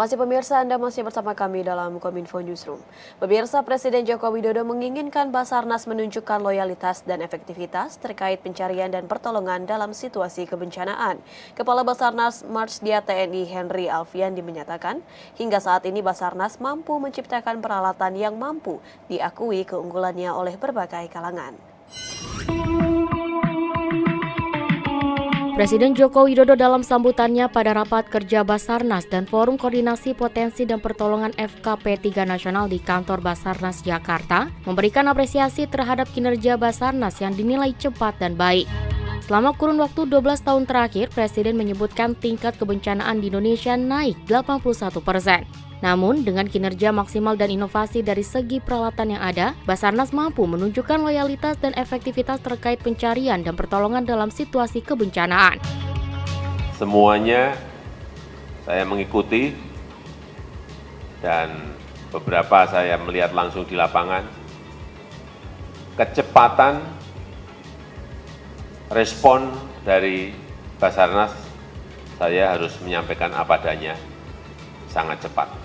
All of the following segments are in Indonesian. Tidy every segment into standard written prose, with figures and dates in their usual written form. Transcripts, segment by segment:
Terima kasih pemirsa, Anda masih bersama kami dalam Kominfo Newsroom. Pemirsa, Presiden Joko Widodo menginginkan Basarnas menunjukkan loyalitas dan efektivitas terkait pencarian dan pertolongan dalam situasi kebencanaan. Kepala Basarnas Marsdia TNI Henry Alfiandi menyatakan, hingga saat ini Basarnas mampu menciptakan peralatan yang mampu diakui keunggulannya oleh berbagai kalangan. Presiden Joko Widodo dalam sambutannya pada rapat kerja Basarnas dan Forum Koordinasi Potensi dan Pertolongan FKP 3 Nasional di kantor Basarnas Jakarta memberikan apresiasi terhadap kinerja Basarnas yang dinilai cepat dan baik. Selama kurun waktu 12 tahun terakhir, Presiden menyebutkan tingkat kebencanaan di Indonesia naik 81%. Namun, dengan kinerja maksimal dan inovasi dari segi peralatan yang ada, Basarnas mampu menunjukkan loyalitas dan efektivitas terkait pencarian dan pertolongan dalam situasi kebencanaan. Semuanya saya mengikuti dan beberapa saya melihat langsung di lapangan. Kecepatan respon dari Basarnas, saya harus menyampaikan apa adanya, sangat cepat.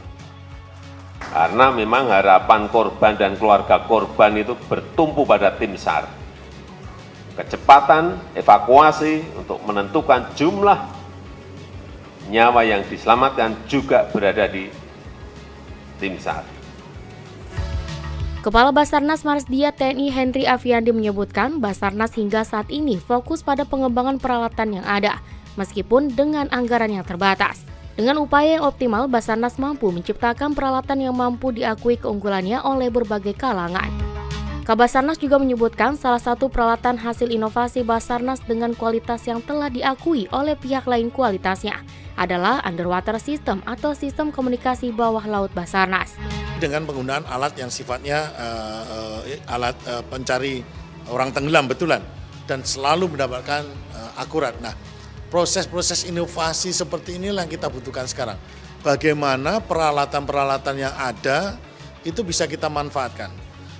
Karena memang harapan korban dan keluarga korban itu bertumpu pada tim SAR. Kecepatan evakuasi untuk menentukan jumlah nyawa yang diselamatkan juga berada di tim SAR. Kepala Basarnas Marsdia TNI Henry Alfiandi menyebutkan Basarnas hingga saat ini fokus pada pengembangan peralatan yang ada, meskipun dengan anggaran yang terbatas. Dengan upaya yang optimal, Basarnas mampu menciptakan peralatan yang mampu diakui keunggulannya oleh berbagai kalangan. Kabasarnas juga menyebutkan salah satu peralatan hasil inovasi Basarnas dengan kualitas yang telah diakui oleh pihak lain kualitasnya adalah underwater system atau sistem komunikasi bawah laut Basarnas. Dengan penggunaan alat yang sifatnya alat pencari orang tenggelam betulan dan selalu mendapatkan akurat. Nah, proses-proses inovasi seperti inilah yang kita butuhkan sekarang. Bagaimana peralatan-peralatan yang ada itu bisa kita manfaatkan.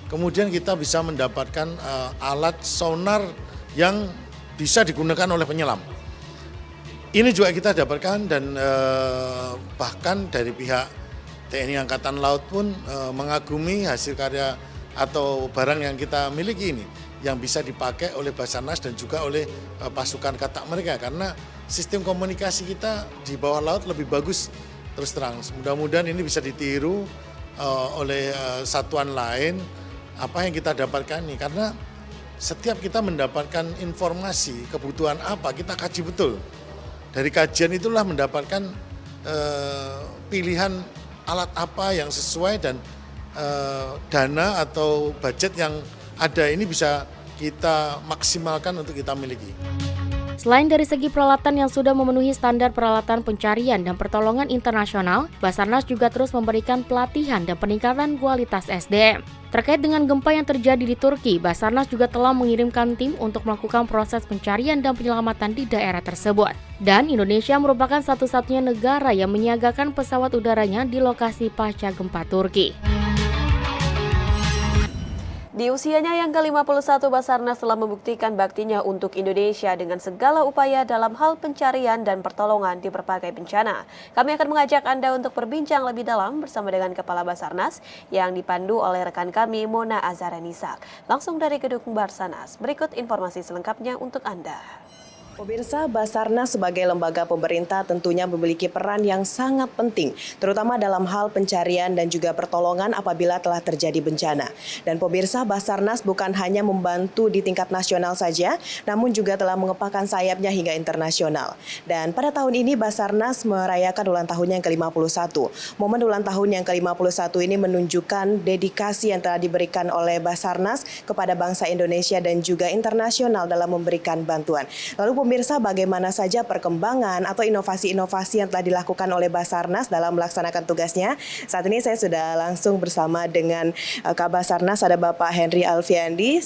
Kemudian kita bisa mendapatkan alat sonar yang bisa digunakan oleh penyelam. Ini juga kita dapatkan dan bahkan dari pihak TNI Angkatan Laut pun mengagumi hasil karya atau barang yang kita miliki ini, yang bisa dipakai oleh Basarnas dan juga oleh pasukan katak mereka, karena sistem komunikasi kita di bawah laut lebih bagus terus terang. Mudah-mudahan ini bisa ditiru oleh satuan lain apa yang kita dapatkan ini, karena setiap kita mendapatkan informasi kebutuhan apa kita kaji betul. Dari kajian itulah mendapatkan pilihan alat apa yang sesuai dan dana atau budget yang ada ini bisa kita maksimalkan untuk kita miliki. Selain dari segi peralatan yang sudah memenuhi standar peralatan pencarian dan pertolongan internasional, Basarnas juga terus memberikan pelatihan dan peningkatan kualitas SDM. Terkait dengan gempa yang terjadi di Turki, Basarnas juga telah mengirimkan tim untuk melakukan proses pencarian dan penyelamatan di daerah tersebut. Dan Indonesia merupakan satu-satunya negara yang menyiagakan pesawat udaranya di lokasi pasca gempa Turki. Di usianya yang ke-51, Basarnas telah membuktikan baktinya untuk Indonesia dengan segala upaya dalam hal pencarian dan pertolongan di berbagai bencana. Kami akan mengajak Anda untuk berbincang lebih dalam bersama dengan Kepala Basarnas yang dipandu oleh rekan kami Mona Azaranisa. Langsung dari Gedung Basarnas, berikut informasi selengkapnya untuk Anda. Pemirsa, Basarnas sebagai lembaga pemerintah tentunya memiliki peran yang sangat penting, terutama dalam hal pencarian dan juga pertolongan apabila telah terjadi bencana. Dan pemirsa, Basarnas bukan hanya membantu di tingkat nasional saja, namun juga telah mengepakkan sayapnya hingga internasional. Dan pada tahun ini Basarnas merayakan ulang tahunnya yang ke-51. Momen ulang tahun yang ke-51 ini menunjukkan dedikasi yang telah diberikan oleh Basarnas kepada bangsa Indonesia dan juga internasional dalam memberikan bantuan. Lalu pemirsa, bagaimana saja perkembangan atau inovasi-inovasi yang telah dilakukan oleh Basarnas dalam melaksanakan tugasnya? Saat ini saya sudah langsung bersama dengan Kabasarnas, ada Bapak Henry Alfiandi.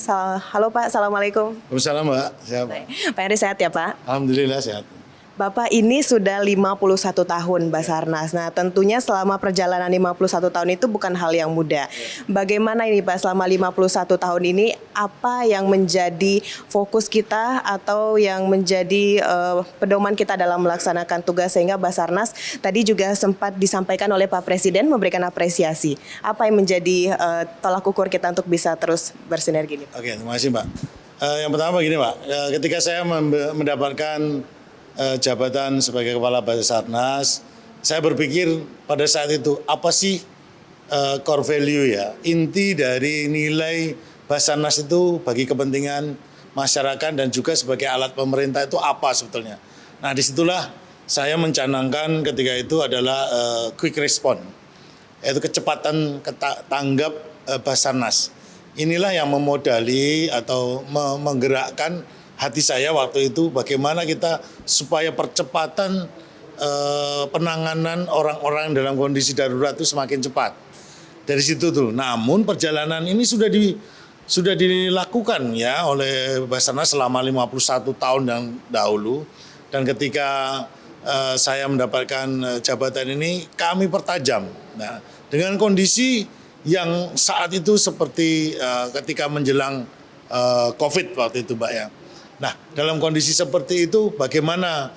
Halo Pak, Assalamualaikum. Waalaikumsalam Mbak, sehat. Pak Henry sehat ya Pak? Alhamdulillah sehat. Bapak ini sudah 51 tahun Basarnas. Nah, tentunya selama perjalanan 51 tahun itu bukan hal yang mudah. Bagaimana ini Pak selama 51 tahun ini apa yang menjadi fokus kita atau yang menjadi pedoman kita dalam melaksanakan tugas sehingga Basarnas tadi juga sempat disampaikan oleh Pak Presiden memberikan apresiasi. Apa yang menjadi tolak ukur kita untuk bisa terus bersinergi ini? Oke, terima kasih Mbak. Yang pertama begini Pak, ketika saya mendapatkan jabatan sebagai Kepala Basarnas, saya berpikir pada saat itu apa sih core value ya, inti dari nilai Basarnas itu bagi kepentingan masyarakat dan juga sebagai alat pemerintah itu apa sebetulnya. Nah disitulah saya mencanangkan ketika itu adalah quick response, yaitu kecepatan tanggap Basarnas. Inilah yang memodali atau menggerakkan hati saya waktu itu bagaimana kita supaya percepatan penanganan orang-orang dalam kondisi darurat itu semakin cepat. Dari situ tuh. Namun perjalanan ini sudah dilakukan ya oleh Basarnas selama 51 tahun yang dahulu, dan ketika saya mendapatkan jabatan ini kami pertajam. Nah, dengan kondisi yang saat itu seperti ketika menjelang COVID waktu itu Mbak ya. Nah, dalam kondisi seperti itu bagaimana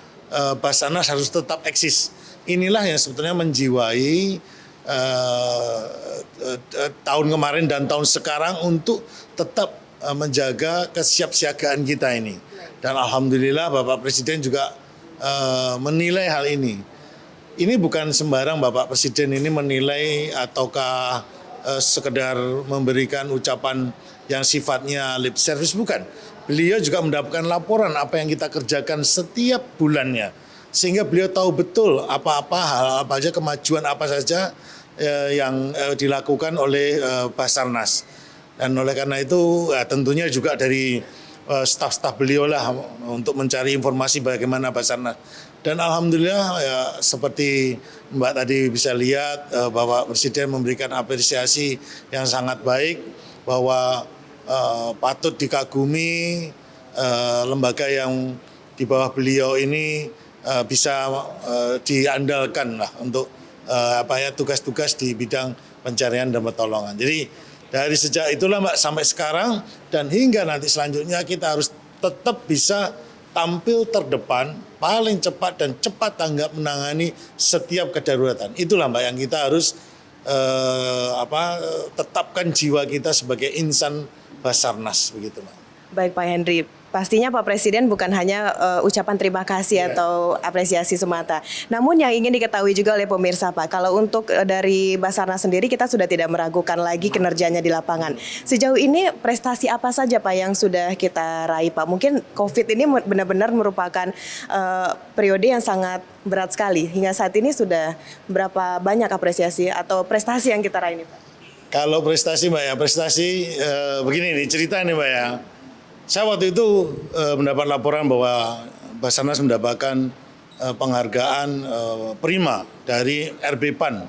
Basarnas harus tetap eksis. Inilah yang sebetulnya menjiwai tahun kemarin dan tahun sekarang untuk tetap menjaga kesiapsiagaan kita ini. Dan alhamdulillah Bapak Presiden juga menilai hal ini. Ini bukan sembarang Bapak Presiden ini menilai ataukah sekedar memberikan ucapan yang sifatnya lip service, bukan. Beliau juga mendapatkan laporan apa yang kita kerjakan setiap bulannya. Sehingga beliau tahu betul hal apa aja, kemajuan apa saja yang dilakukan oleh Basarnas. Dan oleh karena itu tentunya juga dari staf-staf beliau lah untuk mencari informasi bagaimana Basarnas. Dan alhamdulillah ya, seperti Mbak tadi bisa lihat Bapak Presiden memberikan apresiasi yang sangat baik bahwa patut dikagumi lembaga yang di bawah beliau ini bisa diandalkan lah untuk tugas-tugas di bidang pencarian dan pertolongan. Jadi dari sejak itulah Mbak sampai sekarang dan hingga nanti selanjutnya kita harus tetap bisa tampil terdepan, paling cepat dan cepat tanggap menangani setiap kedaruratan. Itulah Mbak yang kita harus tetapkan jiwa kita sebagai insan Basarnas begitu Mbak. Baik Pak Henry, pastinya Pak Presiden bukan hanya ucapan terima kasih atau apresiasi semata. Namun yang ingin diketahui juga oleh pemirsa Pak, kalau untuk dari Basarnas sendiri kita sudah tidak meragukan lagi kinerjanya di lapangan. Sejauh ini prestasi apa saja Pak yang sudah kita raih Pak? Mungkin COVID ini benar-benar merupakan periode yang sangat berat sekali. Hingga saat ini sudah berapa banyak apresiasi atau prestasi yang kita raih ini Pak? Kalau prestasi Mbak ya, begini nih cerita nih Mbak ya. Saya waktu itu mendapat laporan bahwa Basarnas mendapatkan penghargaan prima dari RB-PAN,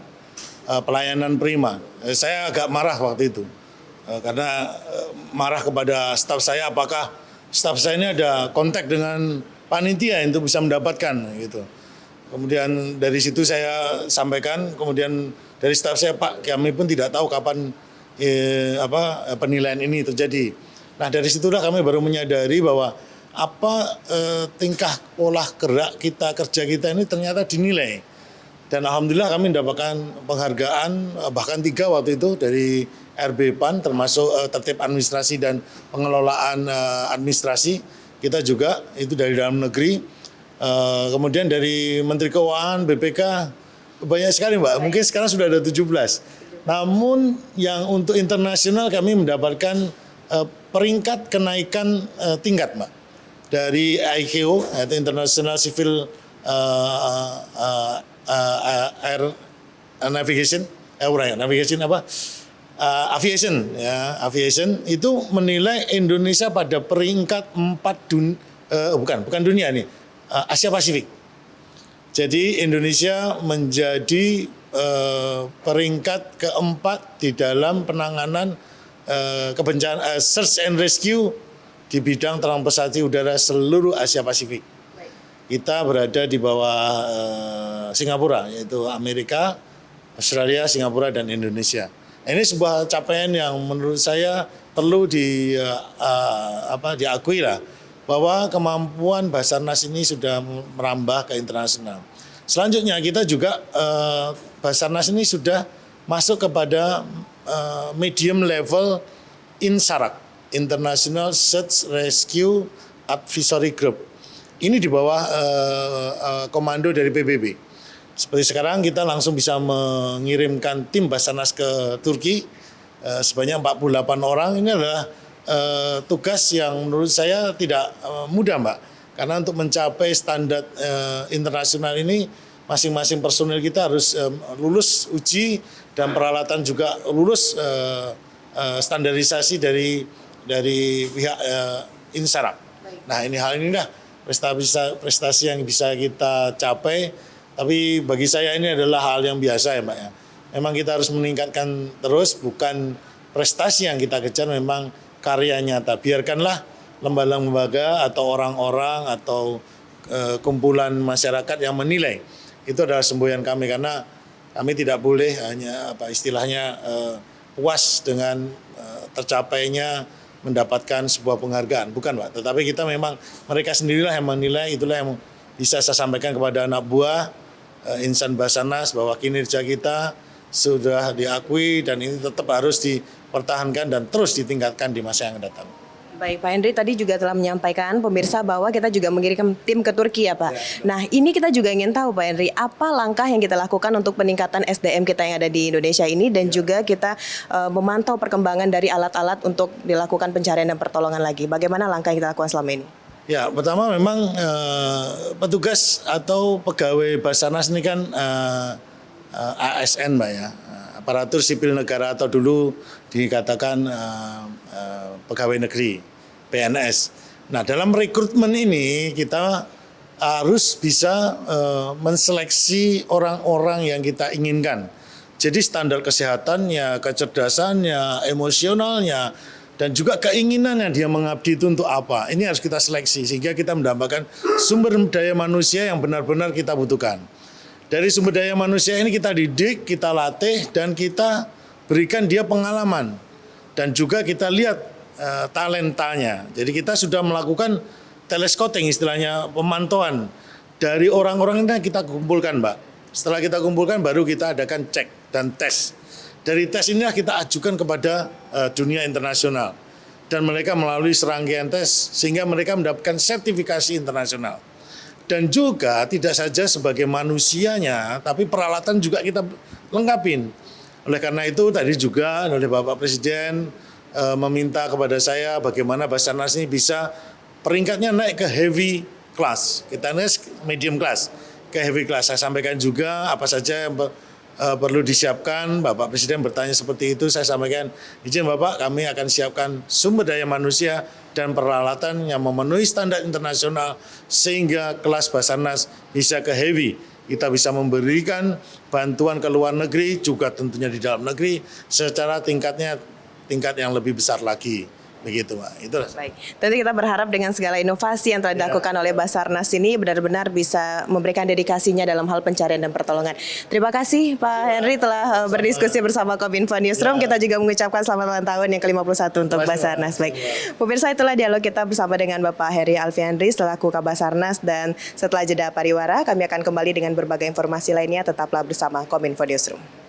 pelayanan prima. Saya agak marah waktu itu karena marah kepada staf saya, apakah staf saya ini ada kontak dengan panitia untuk bisa mendapatkan gitu. Kemudian dari situ saya sampaikan, kemudian dari staf saya, Pak, kami pun tidak tahu kapan penilaian ini terjadi. Nah dari situlah kami baru menyadari bahwa tingkah pola gerak kita, kerja kita ini ternyata dinilai. Dan alhamdulillah kami mendapatkan penghargaan bahkan 3 waktu itu dari RB-PAN, termasuk tertib administrasi dan pengelolaan administrasi. Kita juga itu dari dalam negeri. Kemudian dari Menteri Keuangan, BPK, banyak sekali Mbak. Mungkin sekarang sudah ada 17. Namun yang untuk internasional kami mendapatkan peringkat kenaikan tingkat Mbak. Dari ICAO, yaitu International Civil Air Navigation, Aviation itu menilai Indonesia pada peringkat 4 bukan dunia nih, Asia Pasifik. Jadi Indonesia menjadi peringkat keempat di dalam penanganan kebencanaan search and rescue di bidang transportasi udara seluruh Asia Pasifik. kita berada di bawah Singapura, yaitu Amerika, Australia, Singapura, dan Indonesia. Ini sebuah capaian yang menurut saya perlu diakui lah, bahwa kemampuan Basarnas ini sudah merambah ke internasional. Selanjutnya kita juga Basarnas ini sudah masuk kepada medium level INSARAG, International Search Rescue Advisory Group. Ini di bawah komando dari PBB. Seperti sekarang kita langsung bisa mengirimkan tim Basarnas ke Turki sebanyak 48 orang. Ini adalah tugas yang menurut saya tidak mudah, Mbak. Karena untuk mencapai standar internasional ini masing-masing personil kita harus lulus uji dan peralatan juga lulus standarisasi dari pihak INSARAG. Nah, hal ini prestasi yang bisa kita capai. Tapi bagi saya ini adalah hal yang biasa ya, Mbak ya. Memang kita harus meningkatkan terus, bukan prestasi yang kita kejar, memang karya nyata. Biarkanlah lembaga-lembaga atau orang-orang atau kumpulan masyarakat yang menilai. Itu adalah semboyan kami, karena kami tidak boleh hanya istilahnya puas dengan tercapainya mendapatkan sebuah penghargaan. Bukan, Pak. Tetapi kita memang, mereka sendirilah yang menilai, itulah yang bisa saya sampaikan kepada anak buah insan Basarnas, bahwa kinerja kita sudah diakui dan ini tetap harus dipertahankan dan terus ditingkatkan di masa yang datang. Baik, Pak Henry tadi juga telah menyampaikan pemirsa bahwa kita juga mengirimkan tim ke Turki ya, Pak. Ya. Nah, ini kita juga ingin tahu, Pak Henry, apa langkah yang kita lakukan untuk peningkatan SDM kita yang ada di Indonesia ini, dan juga kita memantau perkembangan dari alat-alat untuk dilakukan pencarian dan pertolongan lagi. Bagaimana langkah yang kita lakukan selama ini? Ya, pertama memang petugas atau pegawai Basarnas ini kan ASN, Mbak ya, aparatur sipil negara, atau dulu dikatakan pegawai negeri, PNS. Nah, dalam rekrutmen ini kita harus bisa menseleksi orang-orang yang kita inginkan. Jadi standar kesehatannya, kecerdasannya, emosionalnya, dan juga keinginannya dia mengabdi itu untuk apa. Ini harus kita seleksi sehingga kita mendapatkan sumber daya manusia yang benar-benar kita butuhkan. Dari sumber daya manusia ini kita didik, kita latih, dan kita berikan dia pengalaman. Dan juga kita lihat talentanya. Jadi kita sudah melakukan telescouting, istilahnya pemantauan. Dari orang-orang ini kita kumpulkan, Mbak. Setelah kita kumpulkan baru kita adakan cek dan tes. Dari tes inilah kita ajukan kepada dunia internasional. Dan mereka melalui serangkaian tes sehingga mereka mendapatkan sertifikasi internasional. Dan juga tidak saja sebagai manusianya, tapi peralatan juga kita lengkapin. Oleh karena itu tadi juga oleh Bapak Presiden meminta kepada saya bagaimana Basarnas ini bisa peringkatnya naik ke heavy class. Kita naik medium class ke heavy class. Saya sampaikan juga apa saja yang perlu disiapkan. Bapak Presiden bertanya seperti itu, saya sampaikan, izin Bapak, kami akan siapkan sumber daya manusia dan peralatan yang memenuhi standar internasional sehingga kelas Basarnas bisa ke heavy. Kita bisa memberikan bantuan ke luar negeri, juga tentunya di dalam negeri, secara tingkat yang lebih besar lagi. Begitu, Pak. Itulah. Baik. Tentu kita berharap dengan segala inovasi yang telah dilakukan oleh Basarnas ini benar-benar bisa memberikan dedikasinya dalam hal pencarian dan pertolongan. Terima kasih Pak Henry telah berdiskusi bersama Kominfo Newsroom. Kita juga mengucapkan selamat ulang tahun yang ke-51 untuk Basarnas. Baik. Pemirsa, itulah dialog kita bersama dengan Bapak Heri Alfiandri selaku Kabasarnas, dan setelah jeda pariwara kami akan kembali dengan berbagai informasi lainnya. Tetaplah bersama Kominfo Newsroom.